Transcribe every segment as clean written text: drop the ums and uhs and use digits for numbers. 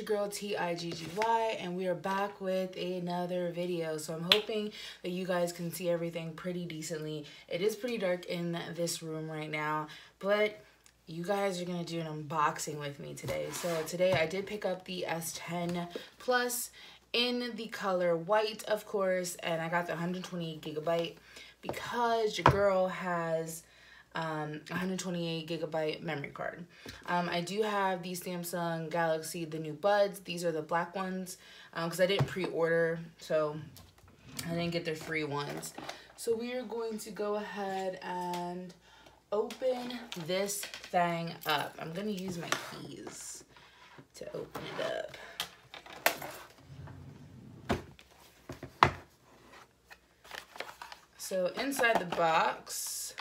girl Tiggy, and we are back with another video. So I'm hoping that you guys can see everything pretty decently. It is pretty dark in this room right now, but you guys are gonna do an unboxing with me today. So today I did pick up the S10 Plus in the color white, of course, and I got the 128GB because your girl has 128GB memory card. I do have the Samsung Galaxy, the new buds. These are the black ones because I didn't pre-order, so I didn't get their free ones. So we are going to go ahead and open this thing up. I'm gonna use my keys to open it up. So inside the box,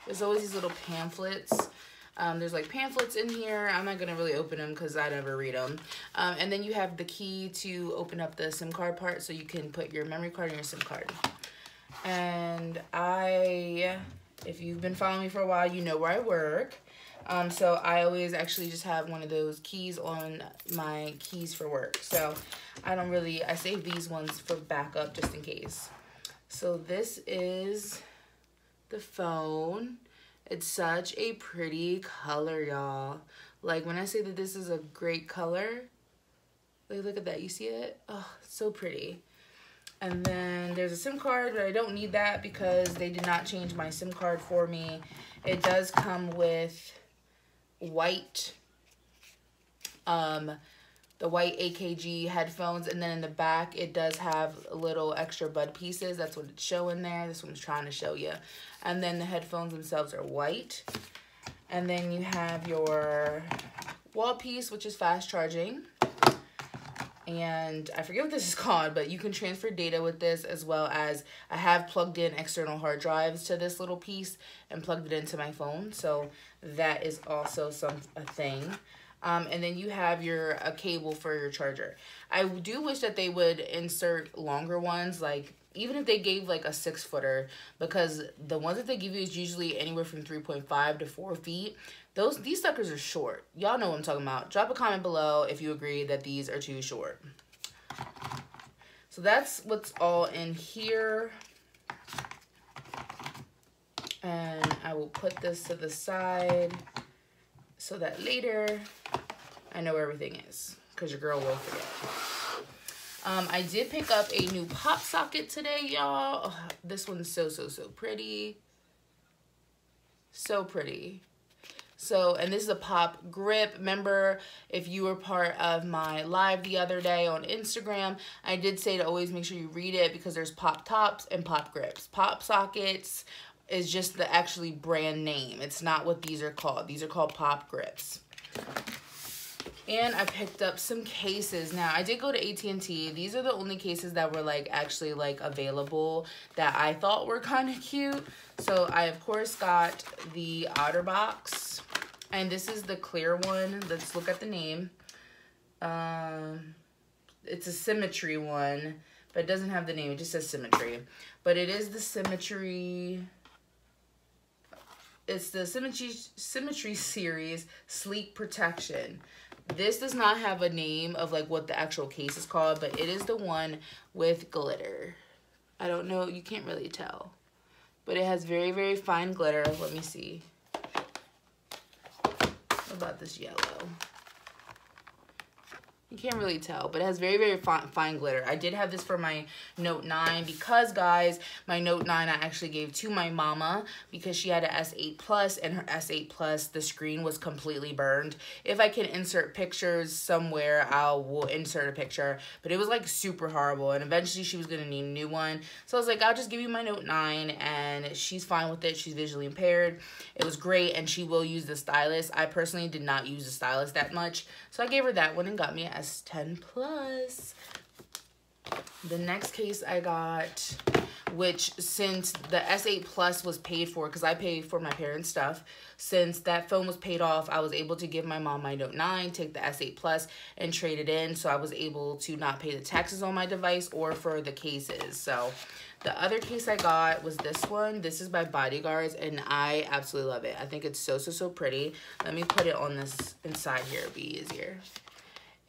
there's always these little pamphlets. There's like pamphlets in here. I'm not gonna really open them because I never read them. And then you have the key to open up the SIM card part so you can put your memory card in your SIM card. And if you've been following me for a while, you know where I work. So I always actually just have one of those keys on my keys for work. So I save these ones for backup just in case. So this is the phone. It's such a pretty color, y'all. Like when I say that this is a great color, like look at that, you see it? Oh, so pretty. And then there's a SIM card, but I don't need that because they did not change my SIM card for me. It does come with white, the white AKG headphones, and then in the back it does have little extra bud pieces. That's what it's showing there. This one's trying to show you. And then the headphones themselves are white. And then you have your wall piece, which is fast charging. And I forget what this is called, but you can transfer data with this, as well as I have plugged in external hard drives to this little piece and plugged it into my phone. So that is also a thing. And then you have a cable for your charger. I do wish that they would insert longer ones, like even if they gave like a 6-footer, because the ones that they give you is usually anywhere from 3.5 to 4 feet. These suckers are short. Y'all know what I'm talking about. Drop a comment below if you agree that these are too short. So that's what's all in here. And I will put this to the side so that later I know where everything is, because your girl will forget. I did pick up a new pop socket today, y'all. Oh, this one's so pretty. So pretty. So, and this is a pop grip. Remember, if you were part of my live the other day on Instagram, I did say to always make sure you read it because there's pop tops and pop grips. Pop sockets is just the actually brand name. It's not what these are called. These are called pop grips. And I picked up some cases. Now, I did go to AT&T. These are the only cases that were actually available that I thought were kind of cute. So I, of course, got the OtterBox. And this is the clear one. Let's look at the name. It's a Symmetry one, but it doesn't have the name. It just says Symmetry. But it is the Symmetry. It's the Symmetry series Sleek Protection. This does not have a name of what the actual case is called, but it is the one with glitter. I don't know, you can't really tell. But it has very fine glitter. Let me see. What about this yellow? You can't really tell, but it has very fine glitter. I did have this for my Note 9 because, guys, my Note 9 I actually gave to my mama because she had an S8 Plus, and her S8 Plus, the screen was completely burned. If I can insert pictures somewhere, will insert a picture, but it was super horrible, and eventually she was going to need a new one. So I was like, I'll just give you my Note 9, and she's fine with it. She's visually impaired. It was great, and she will use the stylus. I personally did not use the stylus that much, so I gave her that one and got me an S10 Plus. The next case I got, which since the S8 Plus was paid for, because I paid for my parents' stuff, since that phone was paid off, I was able to give my mom my Note 9, take the S8 Plus, and trade it in, so I was able to not pay the taxes on my device or for the cases. So the other case I got was this one. This is by Bodyguards, and I absolutely love it. I think it's so pretty. Let me put it on this inside here, it'll be easier.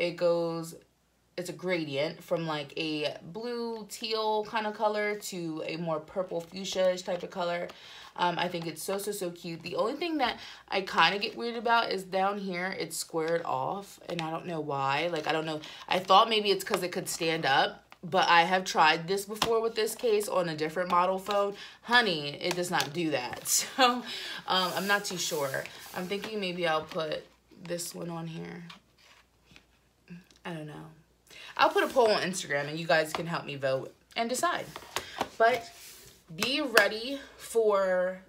it's a gradient from like a blue teal kind of color to a more purple fuchsia type of color. I think it's so cute. The only thing that I kind of get weird about is down here it's squared off, and I don't know why. Like, I don't know. I thought maybe it's because it could stand up, but I have tried this before with this case on a different model phone. Honey, it does not do that. So I'm not too sure. I'm thinking maybe I'll put this one on here. I don't know. I'll put a poll on Instagram and you guys can help me vote and decide. But be ready for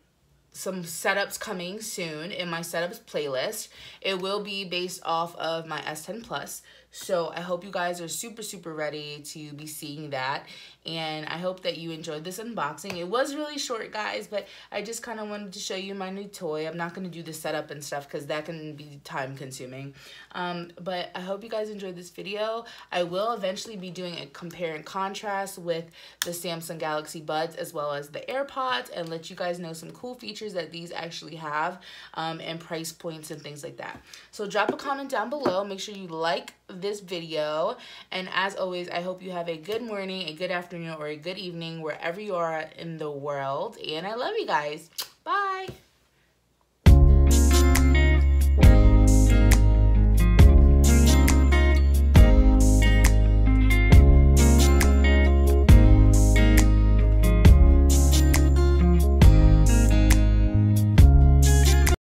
some setups coming soon in my setups playlist. It will be based off of my S10 Plus. So I hope you guys are super ready to be seeing that. And I hope that you enjoyed this unboxing. It was really short, guys, but I just kind of wanted to show you my new toy. I'm not going to do the setup and stuff because that can be time consuming. But I hope you guys enjoyed this video. I will eventually be doing a compare and contrast with the Samsung Galaxy Buds as well as the AirPods, and let you guys know some cool features that these actually have, and price points and things like that. So drop a comment down below. Make sure you like this video, and as always, I hope you have a good morning, a good afternoon, or a good evening wherever you are in the world, and I love you guys. Bye.